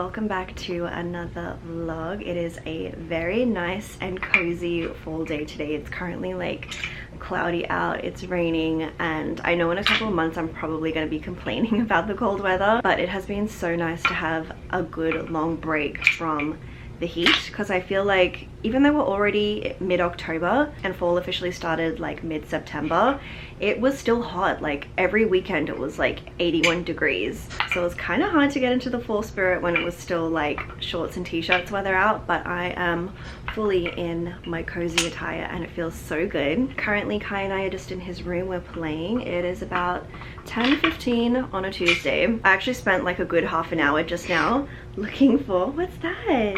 welcome back to another vlog. It is a very nice and cozy fall day today. It's currently like cloudy out, it's raining, and I know in a couple of months I'm probably going to be complaining about the cold weather, but it has been so nice to have a good long break from the heat, because I feel like even though we're already mid-October and fall officially started like mid-September, it was still hot. Like every weekend it was like 81 degrees, so it was kind of hard to get into the fall spirit when it was still like shorts and t-shirts weather out. But I am fully in my cozy attire and it feels so good. Currently Kai and I are just in his room, we're playing. It is about 10:15 on a Tuesday. I actually spent like a good half an hour just now looking for, what's that?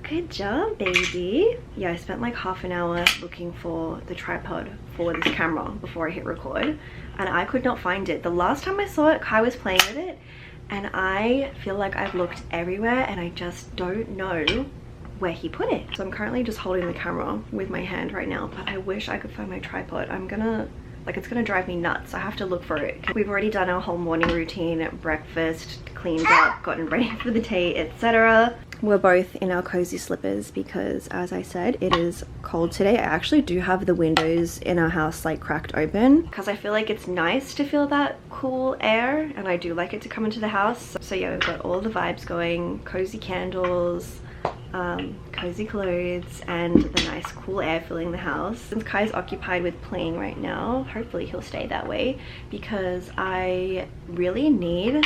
Good job, baby. Yeah, I spent like half an hour looking for the tripod for this camera before I hit record, and I could not find it. The last time I saw it, Kai was playing with it, and I feel like I've looked everywhere and I just don't know where he put it. So I'm currently just holding the camera with my hand right now, but I wish I could find my tripod. It's gonna drive me nuts. I have to look for it. We've already done our whole morning routine, breakfast, cleaned up, gotten ready for the day, etc. We're both in our cozy slippers because, as I said, it is cold today. I actually do have the windows in our house like cracked open because I feel like it's nice to feel that cool air, and I do like it to come into the house. So yeah, we've got all the vibes going, cozy candles, cozy clothes, and the nice cool air filling the house. Since Kai's occupied with playing right now, hopefully he'll stay that way, because I really need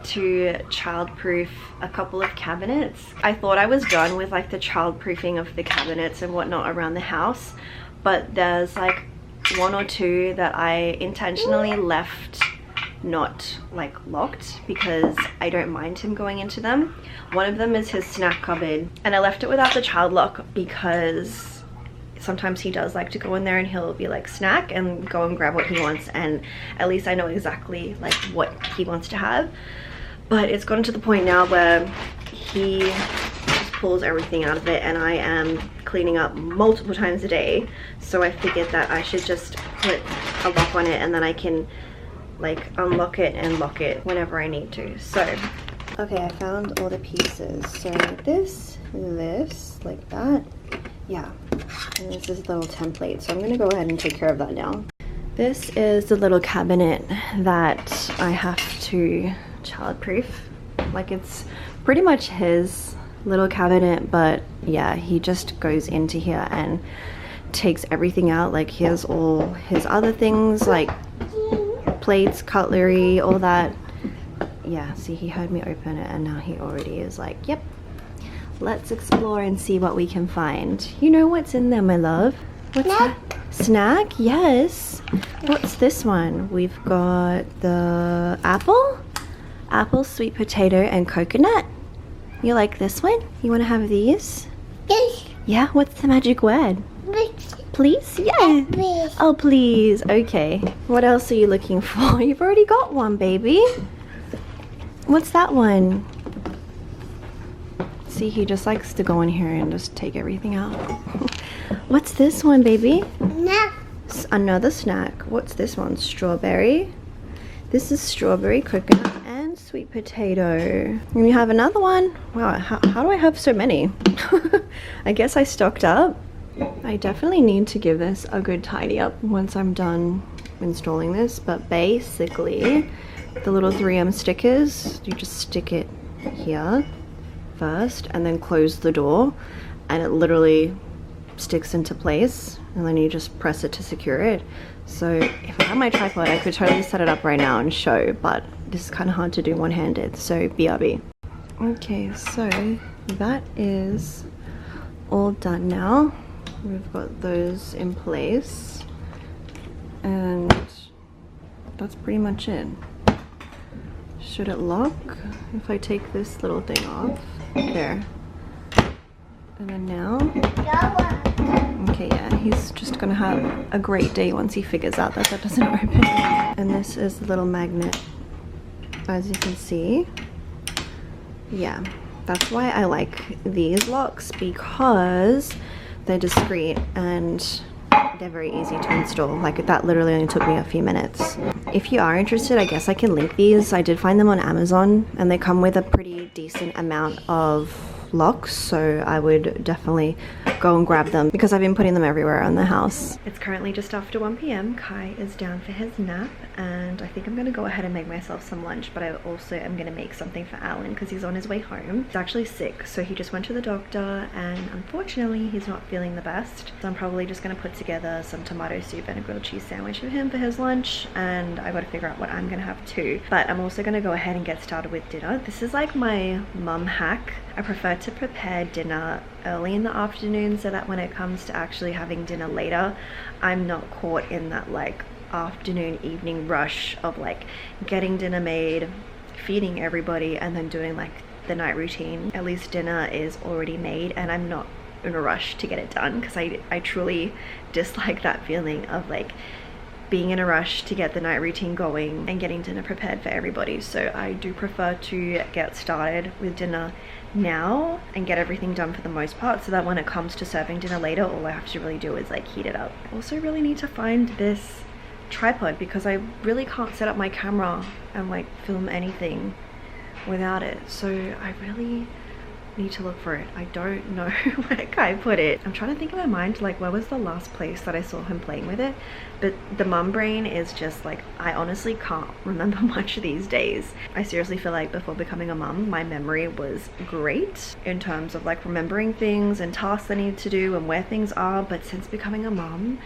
to childproof a couple of cabinets. I thought I was done with like the childproofing of the cabinets and whatnot around the house, but there's like one or two that I intentionally left not like locked because I don't mind him going into them. One of them is his snack cupboard, and I left it without the child lock because sometimes he does like to go in there and he'll be like snack and go and grab what he wants, and at least I know exactly like what he wants to have. But it's gotten to the point now where he just pulls everything out of it, and I am cleaning up multiple times a day, so I figured that I should just put a lock on it and then I can like unlock it and lock it whenever I need to. So okay, I found all the pieces. So this like that, yeah, and this is the little template, so I'm gonna go ahead and take care of that now. This is the little cabinet that I have to childproof. Like it's pretty much his little cabinet, but yeah, he just goes into here and takes everything out. Like here's all his other things like plates, cutlery, all that. Yeah, see, he heard me open it and now he already is like, yep, let's explore and see what we can find. You know what's in there, my love? What's that? Snack? Yes. What's this one? We've got the apple, sweet potato, and coconut. You like this one? You want to have these? Yes. Yeah, what's the magic word? Please? Yeah. Please. Oh, please. Okay. What else are you looking for? You've already got one, baby. What's that one? See, he just likes to go in here and just take everything out. What's this one, baby? No. Another snack. What's this one? Strawberry. This is strawberry, coconut, and sweet potato. And you have another one. Wow, how do I have so many? I guess I stocked up. I definitely need to give this a good tidy up once I'm done installing this, but basically the little 3M stickers, you just stick it here first and then close the door, and it literally sticks into place, and then you just press it to secure it. So if I had my tripod, I could totally set it up right now and show, but this is kind of hard to do one-handed, so BRB. Okay, so that is all done now. We've got those in place, and that's pretty much it. Should it lock if I take this little thing off? There. And then now, okay, yeah, he's just gonna have a great day once he figures out that doesn't open. And this is the little magnet, as you can see. Yeah, that's why I like these locks, because they're discreet and They're very easy to install. Like that literally only took me a few minutes. If you are interested, I guess I can link these. I did find them on Amazon and they come with a pretty decent amount of locks, so I would definitely go and grab them because I've been putting them everywhere around the house. It's currently just after 1 p.m. Kai is down for his nap and I think I'm gonna go ahead and make myself some lunch, but I also am gonna make something for Alan because he's on his way home. He's actually sick, so he just went to the doctor and unfortunately he's not feeling the best. So I'm probably just gonna put together some tomato soup and a grilled cheese sandwich for him for his lunch, and I gotta figure out what I'm gonna have too. But I'm also gonna go ahead and get started with dinner. This is like my mum hack. I prefer to prepare dinner early in the afternoon so that when it comes to actually having dinner later, I'm not caught in that like afternoon evening rush of like getting dinner made, feeding everybody, and then doing like the night routine. At least dinner is already made and I'm not in a rush to get it done, because I truly dislike that feeling of like being in a rush to get the night routine going and getting dinner prepared for everybody. So I do prefer to get started with dinner now and get everything done for the most part, so that when it comes to serving dinner later, all I have to really do is like heat it up. I also really need to find this tripod because I really can't set up my camera and like film anything without it, so I really need to look for it. I don't know where Kai put it. I'm trying to think in my mind like where was the last place that I saw him playing with it, but the mum brain is just like, I honestly can't remember much these days. I seriously feel like before becoming a mum my memory was great in terms of like remembering things and tasks I need to do and where things are, but since becoming a mum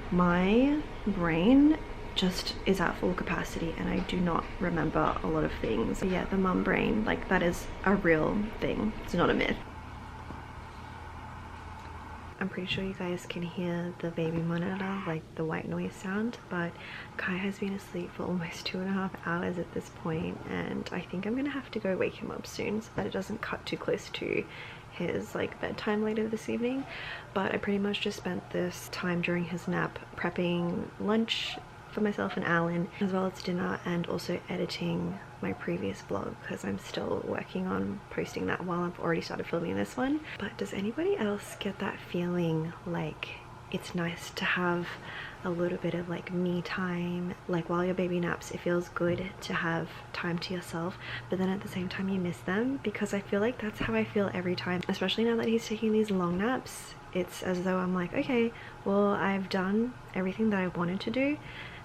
my brain just is at full capacity and I do not remember a lot of things. But yeah, the mum brain, like that is a real thing. It's not a myth. I'm pretty sure you guys can hear the baby monitor, like the white noise sound, but Kai has been asleep for almost 2.5 hours at this point, and I think I'm gonna have to go wake him up soon so that it doesn't cut too close to his like bedtime later this evening. But I pretty much just spent this time during his nap prepping lunch for myself and Alan, as well as dinner, and also editing my previous vlog because I'm still working on posting that while I've already started filming this one. But does anybody else get that feeling like it's nice to have a little bit of like me time? Like while your baby naps, it feels good to have time to yourself, but then at the same time you miss them, because I feel like that's how I feel every time, especially now that he's taking these long naps. It's as though I'm like, okay, well I've done everything that I wanted to do,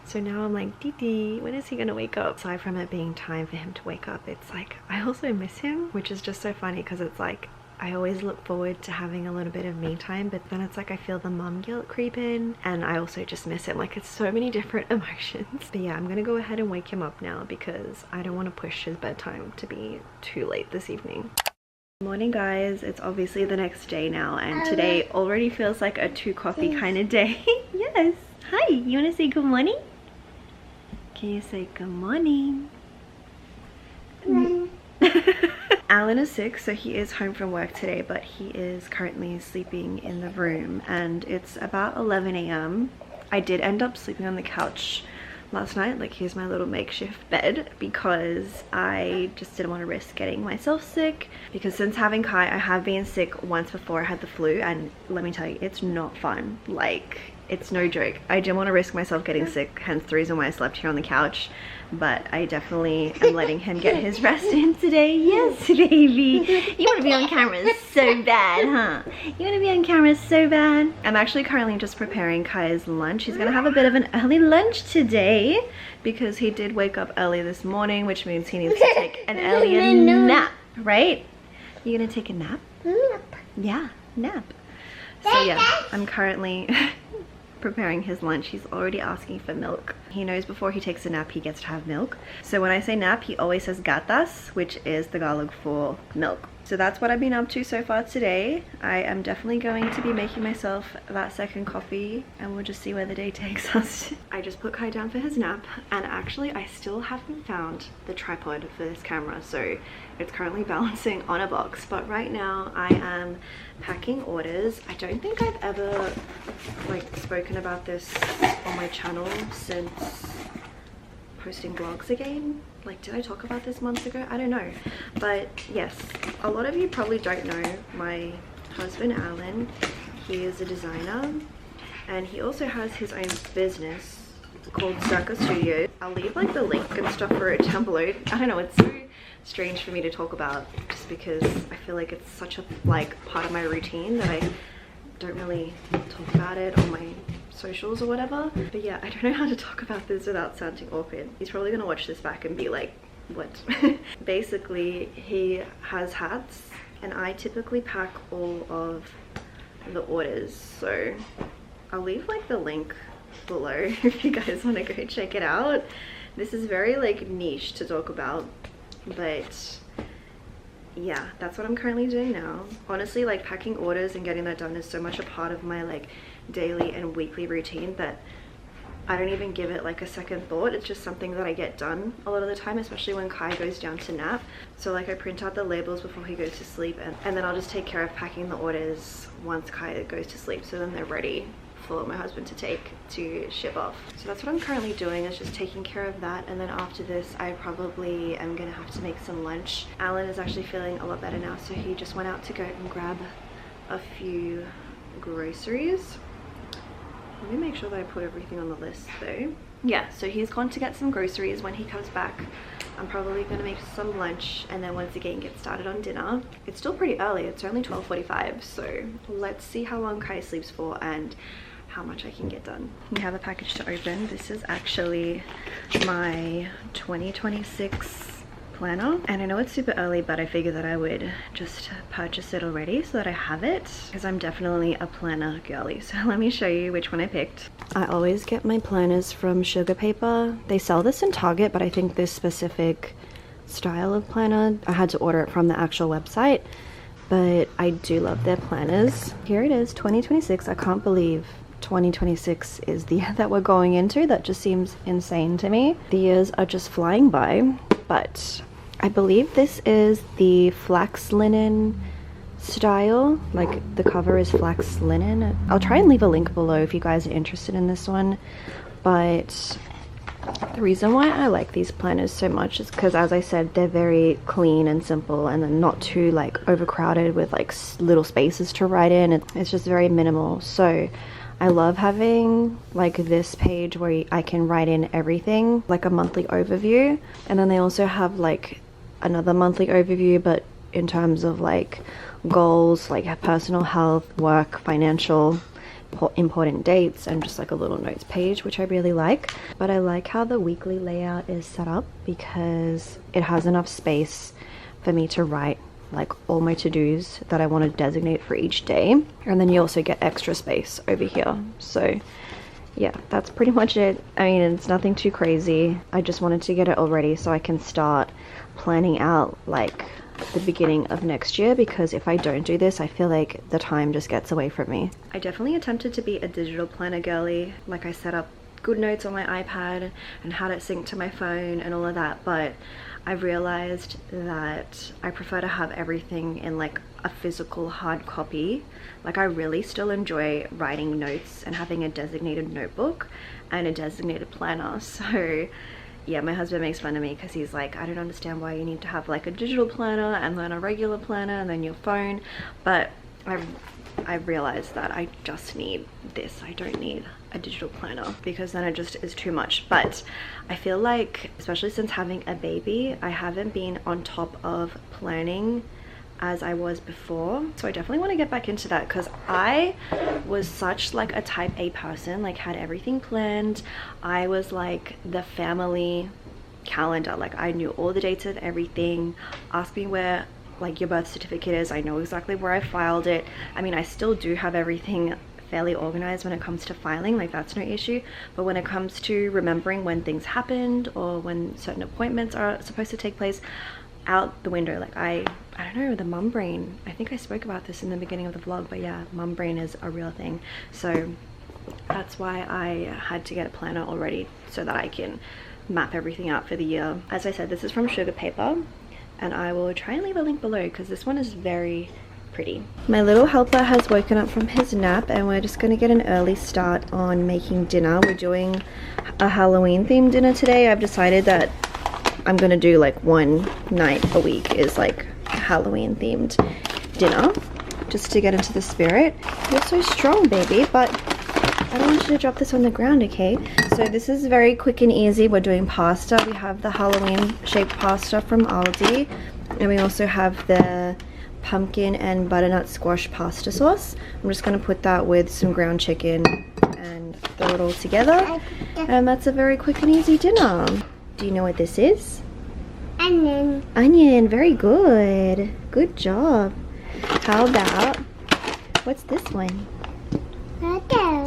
so now I'm like, Dee, when is he gonna wake up? Aside from it being time for him to wake up, it's like I also miss him, which is just so funny because it's like I always look forward to having a little bit of me time, but then it's like I feel the mum guilt creep in and I also just miss him. Like it's so many different emotions. But yeah, I'm gonna go ahead and wake him up now because I don't want to push his bedtime to be too late this evening. Morning guys, it's obviously the next day now and today already feels like a 2 coffee kind of day. Yes. Hi, you want to say good morning? Can you say good morning? Alan is sick, so he is home from work today, but he is currently sleeping in the room and it's about 11 a.m. I did end up sleeping on the couch last night. Like here's my little makeshift bed because I just didn't want to risk getting myself sick, because since having Kai I have been sick once before. I had the flu and let me tell you, it's not fun. Like it's no joke. I didn't want to risk myself getting sick, hence the reason why I slept here on the couch, but I definitely am letting him get his rest in today. Yes baby, you want to be on camera so bad, huh? You want to be on camera so bad. I'm actually currently just preparing Kai's lunch. He's gonna have a bit of an early lunch today because he did wake up early this morning, which means he needs to take an earlier nap, right? You gonna take a nap? Nap. Yeah, nap. So yeah, I'm currently preparing his lunch. He's already asking for milk. He knows before he takes a nap he gets to have milk. So when I say nap, he always says gatas, which is Tagalog for milk. So that's what I've been up to so far today. I am definitely going to be making myself that second coffee and we'll just see where the day takes us. I just put Kai down for his nap and actually I still haven't found the tripod for this camera, so it's currently balancing on a box. But right now I am packing orders. I don't think I've ever like spoken about this on my channel since posting vlogs again. Like, did I talk about this months ago? I don't know. But yes, a lot of you probably don't know my husband Alan. He is a designer And he also has his own business called Circa Studio. I'll leave like the link and stuff for it down below. I don't know, it's so strange for me to talk about just because I feel like it's such a like part of my routine that I don't really talk about it on my socials or whatever. But yeah, I don't know how to talk about this without sounding awkward. He's probably gonna watch this back and be like, what? Basically, he has hats and I typically pack all of the orders, so I'll leave like the link below if you guys want to go check it out. This is very like niche to talk about, but yeah, that's what I'm currently doing now. Honestly, like packing orders and getting that done is so much a part of my like daily and weekly routine that I don't even give it like a second thought. It's just something that I get done a lot of the time, especially when Kai goes down to nap. So like I print out the labels before he goes to sleep, and then I'll just take care of packing the orders once Kai goes to sleep, so then they're ready for my husband to take to ship off. So that's what I'm currently doing, is just taking care of that. And then after this, I probably am gonna have to make some lunch. Alan is actually feeling a lot better now, so he just went out to go and grab a few groceries. Let me make sure that I put everything on the list though. Yeah, so he's gone to get some groceries. When he comes back, I'm probably gonna make some lunch and then once again get started on dinner. It's still pretty early, it's only 12:45, so let's see how long Kai sleeps for and how much I can get done. We have a package to open. This is actually my 2026 planner, and I know it's super early, but I figured that I would just purchase it already so that I have it, because I'm definitely a planner girly. So let me show you which one I picked. I always get my planners from Sugar Paper. They sell this in Target, but I think this specific style of planner, I had to order it from the actual website, but I do love their planners. Here it is, 2026. I can't believe 2026 is the year that we're going into. That just seems insane to me. The years are just flying by, but I believe this is the flax linen style. Like the cover is flax linen. I'll try and leave a link below if you guys are interested in this one, but the reason why I like these planners so much is because, as I said, they're very clean and simple, and they're not too like overcrowded with like little spaces to write in. It's just very minimal. So I love having like this page where I can write in everything, like a monthly overview. And then they also have like another monthly overview, but in terms of like goals, like personal health, work, financial, important dates, and just like a little notes page, which I really like. But I like how the weekly layout is set up because it has enough space for me to write like all my to-dos that I want to designate for each day. And then you also get extra space over here. So yeah, that's pretty much it. I mean, it's nothing too crazy. I just wanted to get it all ready so I can start planning out like the beginning of next year, because if I don't do this, I feel like the time just gets away from me. I definitely attempted to be a digital planner girly. Like I set up good notes on my iPad and had it sync to my phone and all of that, but I've realized that I prefer to have everything in like a physical hard copy. Like I really still enjoy writing notes and having a designated notebook and a designated planner. So yeah, my husband makes fun of me because he's like, I don't understand why you need to have like a digital planner and then a regular planner and then your phone. But I've realized that I just need this. I don't need a digital planner because then it just is too much. But I feel like, especially since having a baby, I haven't been on top of planning as I was before. So I definitely want to get back into that, because I was such like a type A person, like had everything planned. I was like the family calendar. Like I knew all the dates of everything. Ask me where like your birth certificate is, I know exactly where I filed it. I mean, I still do have everything fairly organized when it comes to filing, like that's no issue. But when it comes to remembering when things happened or when certain appointments are supposed to take place, out the window. Like I don't know, the mum brain. I think I spoke about this in the beginning of the vlog, but yeah, mum brain is a real thing. So that's why I had to get a planner already so that I can map everything out for the year. As I said, this is from Sugar Paper, and I will try and leave a link below because this one is very pretty. My little helper has woken up from his nap and we're just gonna get an early start on making dinner. We're doing a Halloween themed dinner today. I've decided that I'm gonna do like one night a week is like Halloween themed dinner, just to get into the spirit. You're so strong, baby, but I don't want you to drop this on the ground, okay? So this is very quick and easy. We're doing pasta. We have the Halloween shaped pasta from Aldi. And we also have the pumpkin and butternut squash pasta sauce. I'm just going to put that with some ground chicken and throw it all together. And that's a very quick and easy dinner. Do you know what this is? Onion. Onion, very good. Good job. How about, what's this one?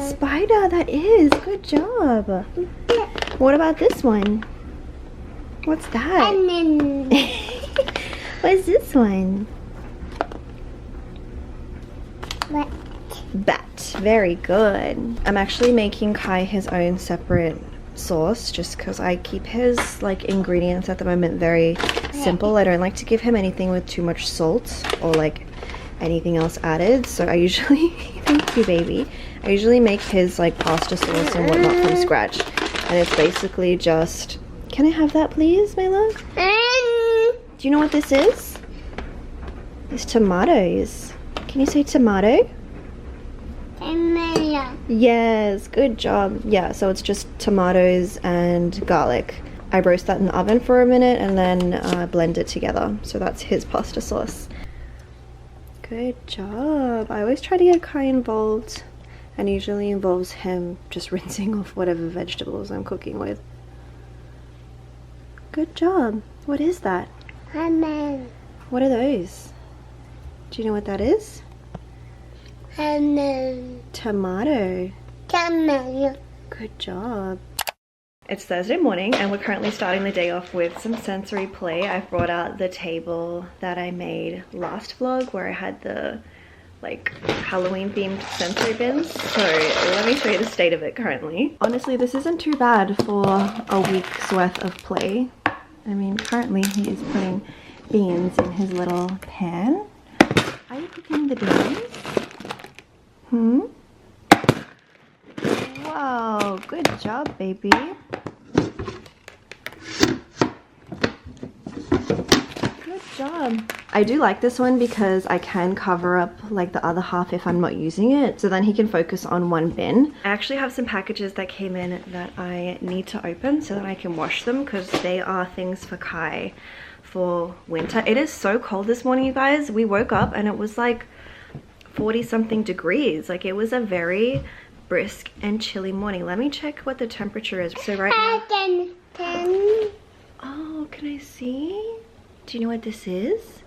Spider, that is. Good job. What about this one? What's that? Onion. What's this one? What? Bat. Very good. I'm actually making Kai his own separate sauce just because I keep his like ingredients at the moment very simple. I don't like to give him anything with too much salt or like anything else added, so I usually thank you baby, I usually make his like pasta sauce and whatnot from scratch, and it's basically just, can I have that please my love? Do you know what this is? It's tomatoes. Can you say tomato? Tomato. Yes, good job. Yeah, so it's just tomatoes and garlic. I roast that in the oven for a minute and then blend it together. So that's his pasta sauce. Good job. I always try to get Kai involved, and usually involves him just rinsing off whatever vegetables I'm cooking with. Good job. What is that? Onion. What are those? Do you know what that is? Onion. Tomato. Tomato. Good job. It's Thursday morning and we're currently starting the day off with some sensory play. I've brought out the table that I made last vlog where I had the like Halloween themed sensory bins. So let me show you the state of it currently. Honestly, this isn't too bad for a week's worth of play. I mean, currently he is putting beans in his little pan. Are you cooking the beans? Wow, good job, baby. Good job. I do like this one because I can cover up like the other half if I'm not using it, so then he can focus on one bin. I actually have some packages that came in that I need to open so that I can wash them because they are things for Kai for winter. It is so cold this morning, you guys. We woke up and it was like 40 something degrees. Like it was a very brisk and chilly morning. Let me check what the temperature is. So right now, oh, can I see? Do you know what this is?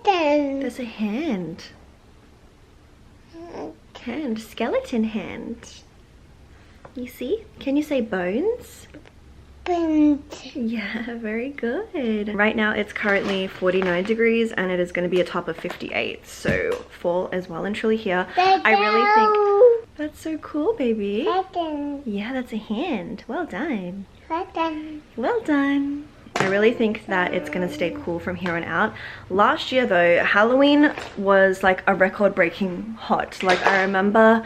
There's a hand. Skeleton hand. You see? Can you say bones? Yeah, very good. Right now it's currently 49 degrees and it is going to be a top of 58. So fall is well and truly here. I really think that's so cool, baby. Yeah, that's a hand. Well done. Well done. I really think that it's going to stay cool from here on out. Last year though, Halloween was like a record-breaking hot. Like I remember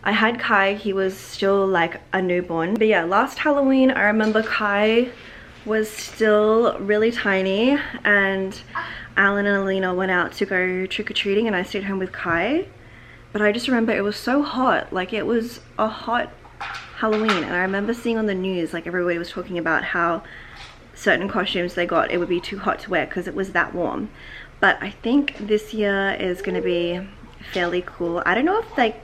I had Kai, he was still like a newborn. But yeah, last Halloween, I remember Kai was still really tiny and Alan and Alina went out to go trick-or-treating and I stayed home with Kai. But I just remember it was so hot, like it was a hot Halloween. And I remember seeing on the news, like everybody was talking about how certain costumes they got, it would be too hot to wear because it was that warm. But I think this year is gonna be fairly cool. I don't know if like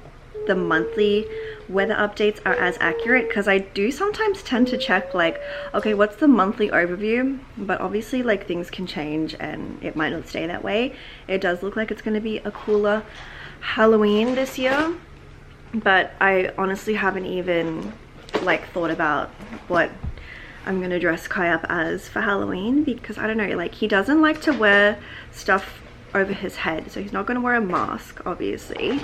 the monthly weather updates are as accurate because I do sometimes tend to check like, okay, what's the monthly overview? But obviously like things can change and it might not stay that way. It does look like it's going to be a cooler Halloween this year, but I honestly haven't even like thought about what I'm gonna dress Kai up as for Halloween because I don't know, like he doesn't like to wear stuff over his head, so he's not gonna wear a mask obviously.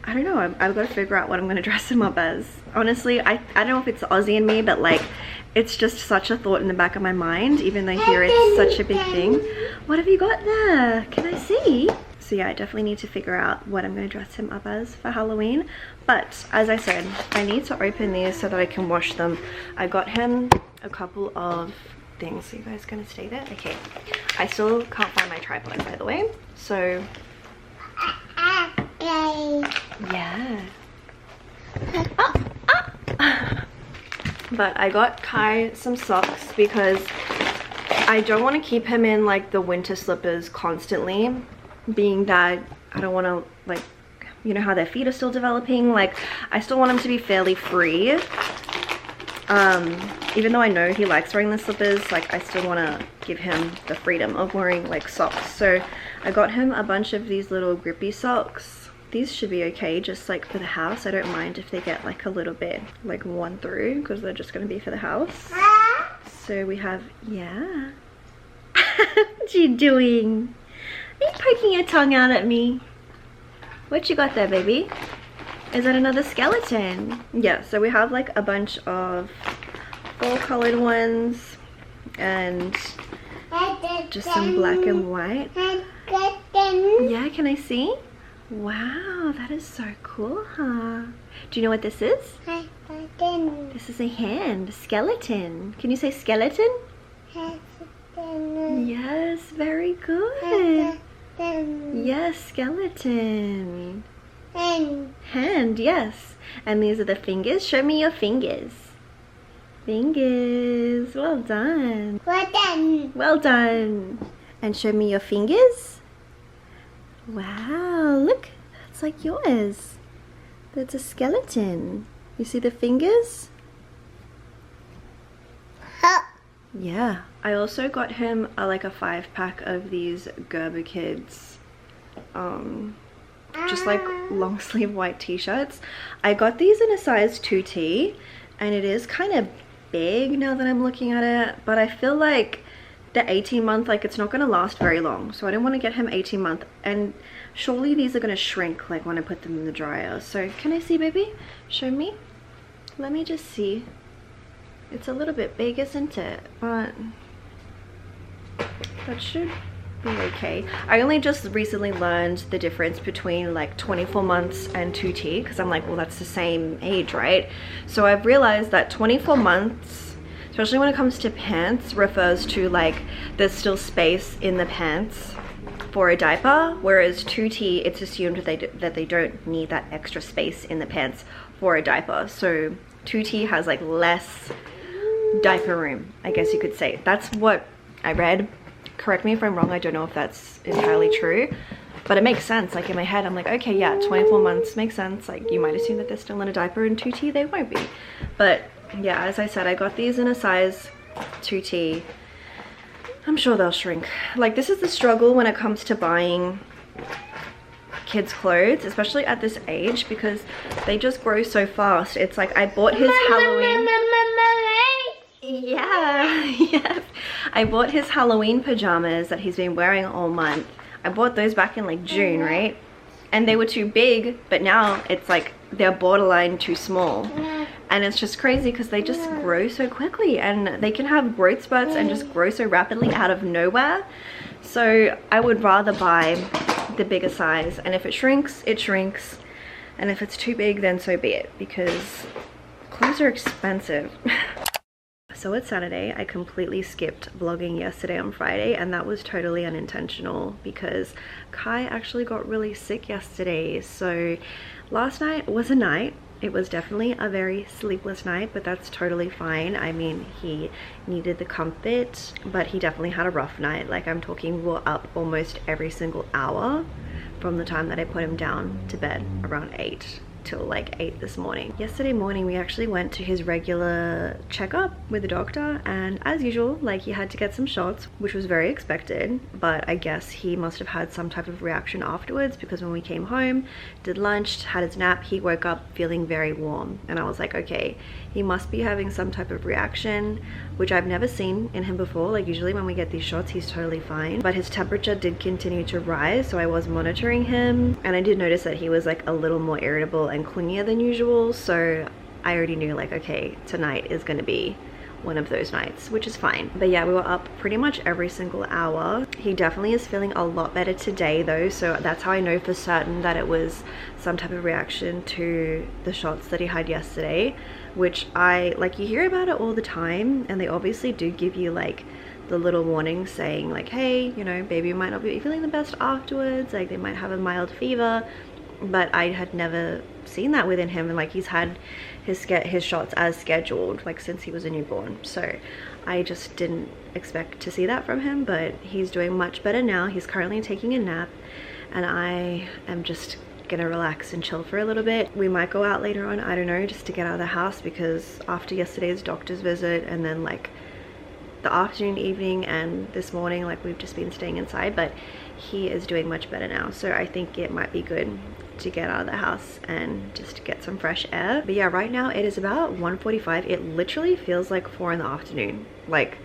I don't know, I've got to figure out what I'm going to dress him up as. Honestly, I don't know if it's Aussie in me, but like, it's just such a thought in the back of my mind, even though here it's such a big thing. What have you got there? Can I see? So yeah, I definitely need to figure out what I'm going to dress him up as for Halloween. But as I said, I need to open these so that I can wash them. I got him a couple of things. Are you guys going to stay there? Okay. I still can't find my tripod, by the way. So yeah, But I got Kai some socks because I don't want to keep him in like the winter slippers constantly, being that I don't want to, like, you know how their feet are still developing, like I still want him to be fairly free. Even though I know he likes wearing the slippers, like I still want to give him the freedom of wearing like socks. So I got him a bunch of these little grippy socks. These should be okay just like for the house. I don't mind if they get like a little bit like worn through because they're just going to be for the house. So we have, yeah. What you doing? Are you poking your tongue out at me? What you got there, baby? Is that another skeleton? Yeah, so we have like a bunch of fall colored ones and just some black and white. Yeah, can I see? Wow, that is so cool, huh? Do you know what this is? This is a hand, a skeleton. Can you say skeleton? Yes, very good. Yes, skeleton. Hand, yes. And these are the fingers. Show me your fingers. Fingers. Well done. Well done. And show me your fingers. Wow, look. That's like yours. That's a skeleton. You see the fingers? Yeah. I also got him like a 5-pack of these Gerber Kids just like long sleeve white t-shirts. I got these in a size 2T and it is kind of big now that I'm looking at it, but I feel like the 18-month, like it's not going to last very long, so I don't want to get him 18-month, and surely these are going to shrink like when I put them in the dryer. So can I see, baby? Show me. Let me just see. It's a little bit big, isn't it? But that should be okay. I only just recently learned the difference between like 24 months and 2T because I'm like, well, that's the same age, right? So I've realized that 24 months, especially when it comes to pants, refers to like there's still space in the pants for a diaper, whereas 2T, it's assumed that they don't need that extra space in the pants for a diaper. So 2T has like less diaper room, I guess you could say. That's what I read. Correct me if I'm wrong, I don't know if that's entirely true, but it makes sense. Like in my head I'm like, okay, yeah, 24 months makes sense. Like you might assume that they're still in a diaper, and 2T they won't be. But yeah, as I said, I got these in a size 2T. I'm sure they'll shrink. Like this is the struggle when it comes to buying kids clothes, especially at this age, because they just grow so fast. It's like I bought his Halloween. Yeah, yes. I bought his Halloween pajamas that he's been wearing all month. I bought those back in like June, right? And they were too big, but now it's like they're borderline too small. And it's just crazy because they just grow so quickly, and they can have growth spurts and just grow so rapidly out of nowhere. So I would rather buy the bigger size, and if it shrinks, it shrinks. And if it's too big, then so be it, because clothes are expensive. So it's Saturday. I completely skipped vlogging yesterday on Friday, and that was totally unintentional because Kai actually got really sick yesterday. So last night was a night. It was definitely a very sleepless night, but that's totally fine. I mean, he needed the comfort, but he definitely had a rough night. Like I'm talking, we were up almost every single hour from the time that I put him down to bed around 8 till like 8 this morning. Yesterday morning we actually went to his regular checkup with the doctor, and as usual, like he had to get some shots, which was very expected, but I guess he must have had some type of reaction afterwards, because when we came home, did lunch, had his nap, he woke up feeling very warm, and I was like, okay, he must be having some type of reaction, which I've never seen in him before. Like usually when we get these shots he's totally fine, but his temperature did continue to rise, so I was monitoring him, and I did notice that he was like a little more irritable and clingier than usual. So I already knew like, okay, tonight is going to be one of those nights, which is fine. But yeah, we were up pretty much every single hour. He definitely is feeling a lot better today though, so that's how I know for certain that it was some type of reaction to the shots that he had yesterday, which I like, you hear about it all the time, and they obviously do give you like the little warning saying like, hey, you know, baby might not be feeling the best afterwards, like they might have a mild fever. but I had never seen that within him, and like he's had his shots as scheduled like since he was a newborn, so I just didn't expect to see that from him. But he's doing much better now. He's currently taking a nap, and I am just gonna relax and chill for a little bit. We might go out later on, I don't know, just to get out of the house, because after yesterday's doctor's visit and then like the afternoon, evening, and this morning, like we've just been staying inside. But he is doing much better now, so I think it might be good to get out of the house and just get some fresh air. But yeah, right now it is about 1:45. It literally feels like 4 in the afternoon. Like,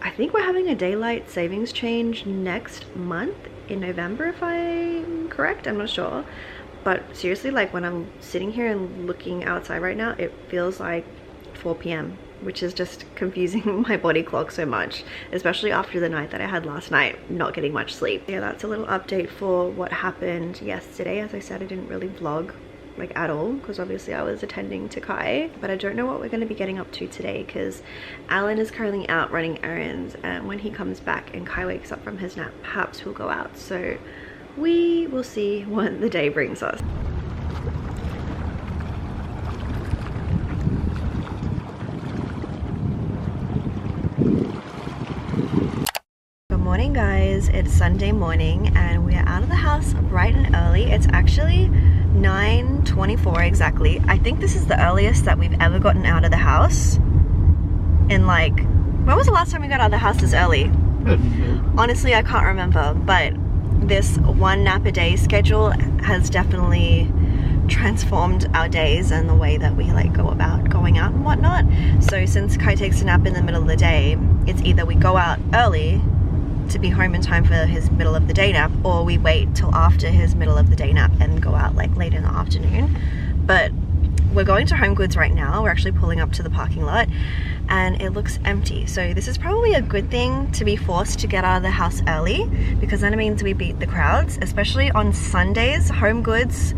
I think we're having a daylight savings change next month in November, if I'm correct. I'm not sure, but seriously, like when I'm sitting here and looking outside right now, it feels like 4 p.m, which is just confusing my body clock so much, especially after the night that I had last night, not getting much sleep. Yeah, that's a little update for what happened yesterday. As I said, I didn't really vlog like at all, because obviously I was attending to Kai, but I don't know what we're going to be getting up to today, because Alan is currently out running errands, and when he comes back and Kai wakes up from his nap, perhaps we'll go out. So we will see what the day brings us. Good morning guys, it's Sunday morning and we are out of the house bright and early. It's actually 9:24 exactly. I think this is the earliest that we've ever gotten out of the house in like, when was the last time we got out of the house this early? Honestly, I can't remember, but this one nap a day schedule has definitely transformed our days and the way that we like go about going out and whatnot. So since Kai takes a nap in the middle of the day, it's either we go out early to be home in time for his middle of the day nap, or we wait till after his middle of the day nap and go out like late in the afternoon. But we're going to Home Goods right now. We're actually pulling up to the parking lot and it looks empty, so this is probably a good thing to be forced to get out of the house early, because then it means we beat the crowds. Especially on Sundays, Home Goods,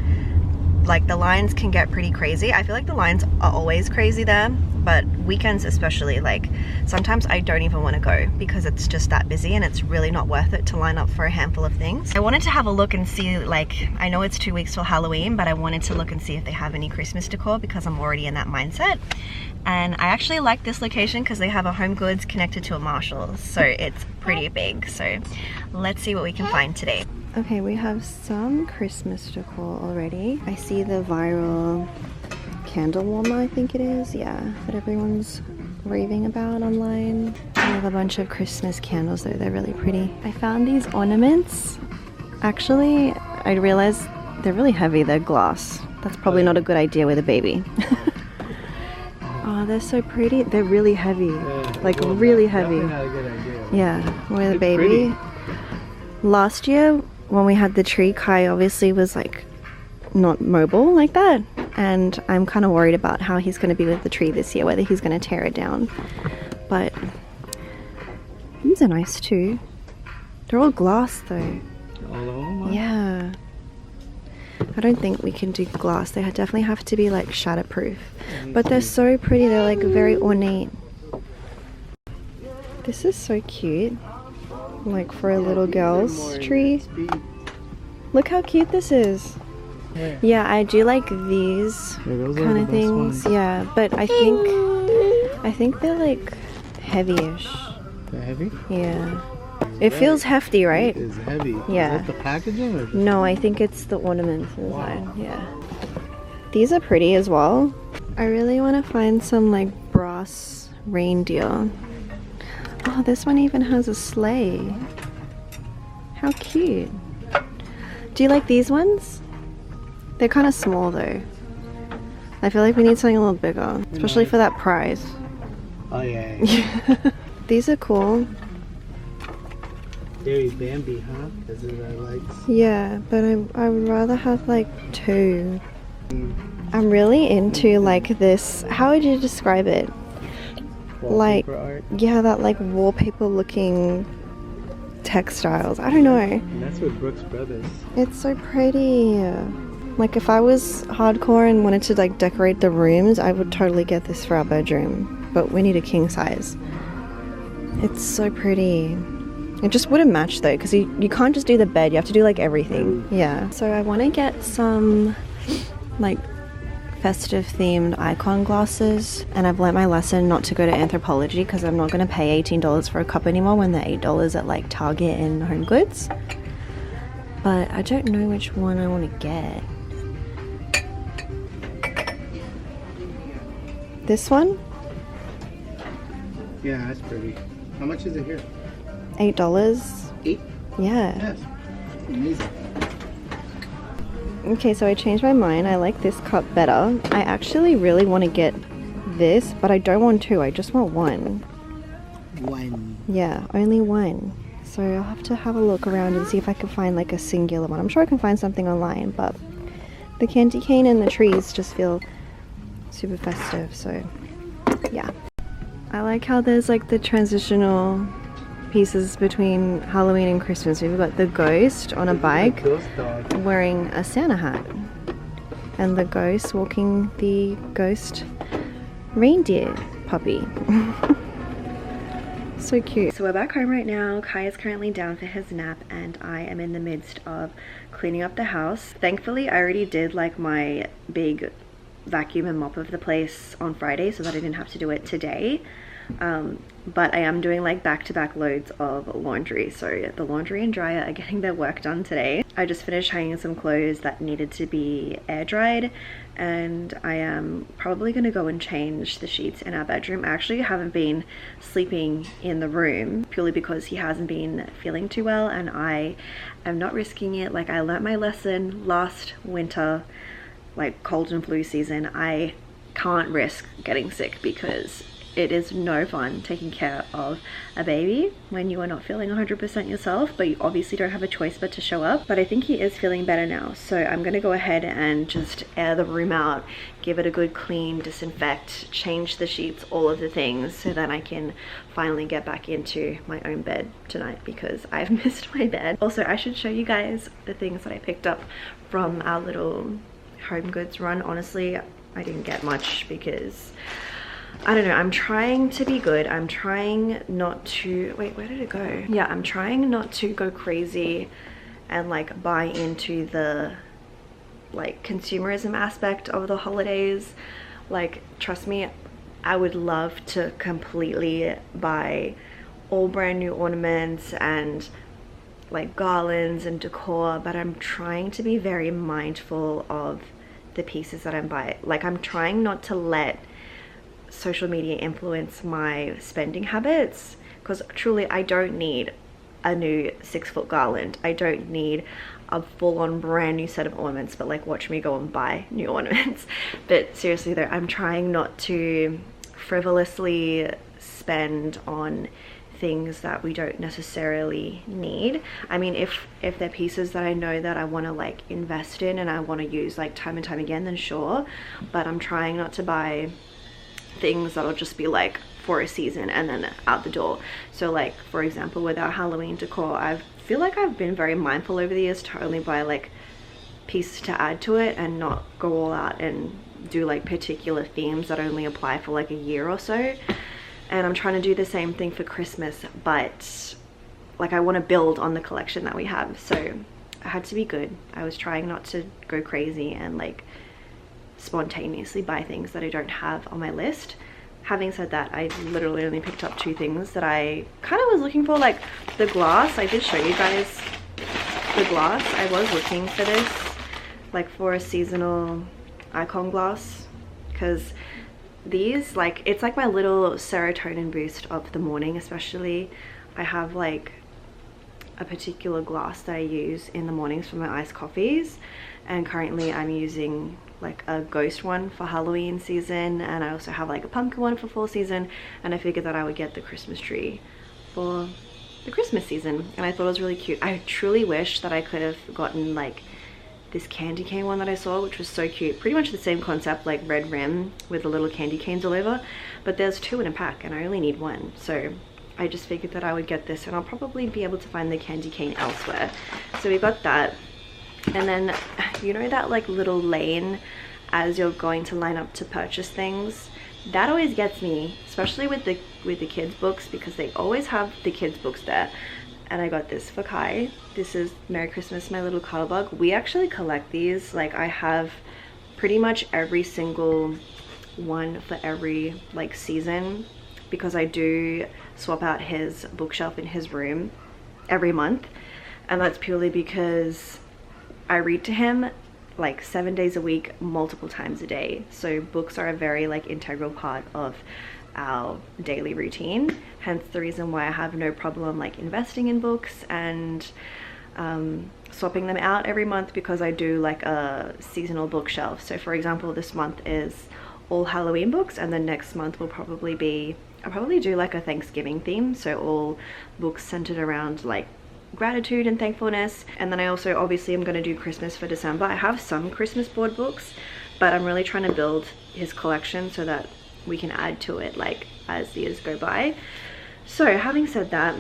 like the lines can get pretty crazy. I feel like the lines are always crazy there, but weekends especially, like sometimes I don't even want to go because it's just that busy and it's really not worth it to line up for a handful of things. I wanted to have a look and see, like, I know it's 2 weeks till Halloween, but I wanted to look and see if they have any Christmas decor, because I'm already in that mindset. And I actually like this location because they have a Home Goods connected to a Marshalls, so it's pretty big. So let's see what we can find today. Okay, we have some Christmas decor already. I see the viral candle warmer, I think it is, yeah, that everyone's raving about online. I have a bunch of Christmas candles though, they're really pretty. I found these ornaments. Actually, I realized they're really heavy, they're glass. That's probably not a good idea with a baby. Oh, they're so pretty. They're really heavy, like really heavy. Not a good idea. Yeah, with a baby. Pretty. Last year, when we had the tree, Kai obviously was like not mobile like that, and I'm kind of worried about how he's going to be with the tree this year, whether he's going to tear it down. But these are nice too. They're all glass though. All of them? Yeah. I don't think we can do glass. They definitely have to be like shatterproof. But they're so pretty. They're like very ornate. This is so cute. Like for a little girl's tree. Look how cute this is. Yeah, I do like these kind of things. Yeah, but I think they're like heavy-ish. They're heavy? Yeah. It feels hefty, right? It is heavy. Yeah. Is that the packaging? Or no, I think it's the ornaments inside. Wow. Yeah. These are pretty as well. I really want to find some like brass reindeer. Oh, this one even has a sleigh. How cute. Do you like these ones? They're kind of small though. I feel like we need something a little bigger, especially for that prize. Oh yeah. These are cool. Very Bambi, huh? Because of the lights. Yeah, but I would rather have like 2. I'm really into like this. How would you describe it? Wallpaper like art. Yeah, that like wallpaper looking textiles. I don't know. And that's with Brooks Brothers. It's so pretty. Like if I was hardcore and wanted to like decorate the rooms, I would totally get this for our bedroom. But we need a king size. It's so pretty. It just wouldn't match though, because you can't just do the bed, you have to do like everything. Yeah. So I want to get some like festive themed icon glasses, and I've learnt my lesson not to go to Anthropologie because I'm not going to pay $18 for a cup anymore when they're $8 at like Target and Home Goods. But I don't know which one I want to get. This one? Yeah, that's pretty. How much is it here? $8. 8? Yeah. Yes. Amazing. Okay, so I changed my mind. I like this cup better. I actually really want to get this, but I don't want two. I just want one. One. Yeah, only one. So I'll have to have a look around and see if I can find like a singular one. I'm sure I can find something online, but the candy cane and the trees just feel super festive, so yeah. I like how there's like the transitional pieces between Halloween and Christmas. We've got the ghost on a bike wearing a Santa hat, and the ghost walking the ghost reindeer puppy. So cute. So we're back home right now. Kai is currently down for his nap and I am in the midst of cleaning up the house. Thankfully, I already did like my big vacuum and mop of the place on Friday so that I didn't have to do it today. But I am doing like back-to-back loads of laundry, so the laundry and dryer are getting their work done today. I just finished hanging some clothes that needed to be air dried, and I am probably going to go and change the sheets in our bedroom. I actually haven't been sleeping in the room purely because he hasn't been feeling too well, and I am not risking it. Like, I learnt my lesson last winter, like cold and flu season. I can't risk getting sick because it is no fun taking care of a baby when you are not feeling 100% yourself, but you obviously don't have a choice but to show up. But I think he is feeling better now, so I'm gonna go ahead and just air the room out, give it a good clean, disinfect, change the sheets, all of the things, so that I can finally get back into my own bed tonight because I've missed my bed. Also, I should show you guys the things that I picked up from our little Home Goods run. Honestly, I didn't get much because I don't know, I'm trying to be good. I'm trying not to, wait, where did it go? Yeah, I'm trying not to go crazy and like buy into the like consumerism aspect of the holidays. Like, trust me, I would love to completely buy all brand new ornaments and like garlands and decor, but I'm trying to be very mindful of the pieces that I'm buying. Like, I'm trying not to let social media influence my spending habits, because truly I don't need a new 6-foot garland. I don't need a full-on brand new set of ornaments, but like, watch me go and buy new ornaments. But seriously though, I'm trying not to frivolously spend on things that we don't necessarily need. I mean, if they're pieces that I know that I want to like invest in and I want to use like time and time again, then sure, but I'm trying not to buy things that'll just be like for a season and then out the door. So like, for example, with our Halloween decor, I feel like I've been very mindful over the years to only buy like pieces to add to it and not go all out and do like particular themes that only apply for like a year or so. And I'm trying to do the same thing for Christmas, but like, I want to build on the collection that we have, so I had to be good. I was trying not to go crazy and like spontaneously buy things that I don't have on my list. Having said that, I literally only picked up 2 things that I kind of was looking for. Like the glass, I did show you guys the glass. I was looking for this, like for a seasonal icon glass, because these, like, it's like my little serotonin boost of the morning. Especially, I have like a particular glass that I use in the mornings for my iced coffees, and currently I'm using like a ghost one for Halloween season, and I also have like a pumpkin one for fall season, and I figured that I would get the Christmas tree for the Christmas season, and I thought it was really cute. I truly wish that I could have gotten like this candy cane one that I saw, which was so cute. Pretty much the same concept, like red rim with the little candy canes all over, but there's 2 in a pack and I only need 1, so I just figured that I would get this, and I'll probably be able to find the candy cane elsewhere. So we got that. And then, you know that like little lane as you're going to line up to purchase things? That always gets me, especially with the kids books, because they always have the kids books there. and I got this for Kai. This is Merry Christmas, My Little Cuddle Bug. We actually collect these. Like, I have pretty much every single one for every like season, because I do swap out his bookshelf in his room every month, and that's purely because I read to him like 7 days a week, multiple times a day. So books are a very like integral part of our daily routine, hence the reason why I have no problem like investing in books and swapping them out every month, because I do like a seasonal bookshelf. So for example, this month is all Halloween books, and then next month will probably be, I'll probably do like a Thanksgiving theme, so all books centered around like gratitude and thankfulness. And then I also obviously am going to do Christmas for December. I have some Christmas board books, but I'm really trying to build his collection so that we can add to it like as the years go by. So having said that,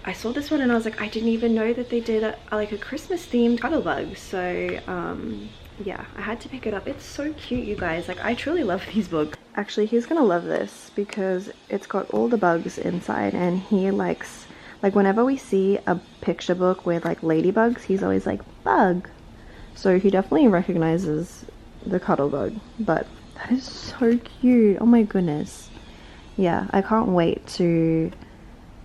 I saw this one and I was like, I didn't even know that they did like a Christmas themed cuddle bug. So yeah, I had to pick it up. It's so cute, you guys. Like, I truly love these books. Actually, he's gonna love this because it's got all the bugs inside, and he likes, like, whenever we see a picture book with like ladybugs, he's always like, bug. So he definitely recognizes the cuddle bug. But that is so cute. Oh my goodness. Yeah, I can't wait to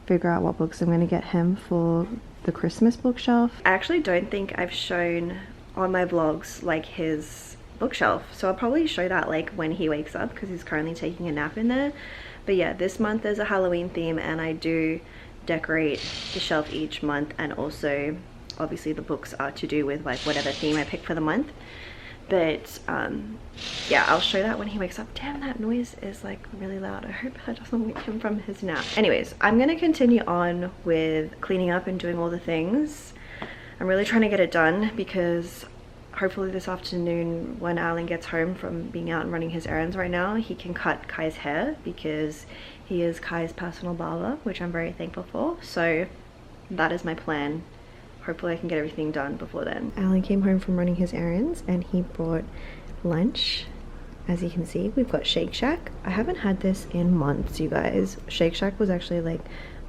figure out what books I'm going to get him for the Christmas bookshelf. I actually don't think I've shown on my vlogs like his bookshelf, so I'll probably show that like when he wakes up, because he's currently taking a nap in there. But yeah, this month there's a Halloween theme, and I do decorate the shelf each month, and also obviously the books are to do with like whatever theme I pick for the month. But yeah, I'll show that when he wakes up. Damn, that noise is like really loud. I hope that doesn't wake him from his nap. Anyways, I'm gonna continue on with cleaning up and doing all the things. I'm really trying to get it done, because hopefully this afternoon when Alan gets home from being out and running his errands right now, he can cut Kai's hair, because he is Kai's personal barber, which I'm very thankful for. So that is my plan. Hopefully I can get everything done before then. Alan came home from running his errands and he brought lunch. As you can see, we've got Shake Shack. I haven't had this in months, you guys. Shake Shack was actually like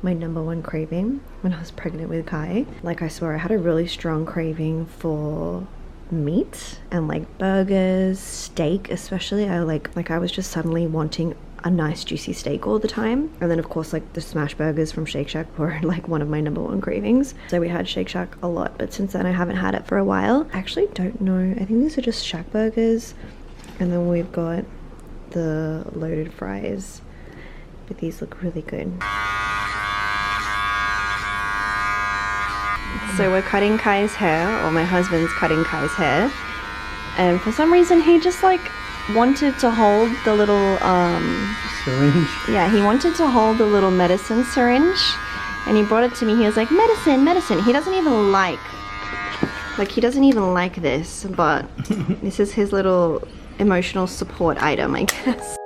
my #1 craving when I was pregnant with Kai. Like, I swear I had a really strong craving for meat and like burgers, steak especially. I was just suddenly wanting a nice juicy steak all the time. And then of course like the smash burgers from Shake Shack were like one of my #1 cravings. So we had Shake Shack a lot, but since then I haven't had it for a while. I actually don't know, I think these are just Shack burgers. And then we've got the loaded fries, but these look really good. So we're cutting Kai's hair, or my husband's cutting Kai's hair, and for some reason he just like wanted to hold the little syringe. Yeah, he wanted to hold the little medicine syringe, and he brought it to me. He was like, medicine, medicine. He doesn't even like this, but this is his little emotional support item, I guess.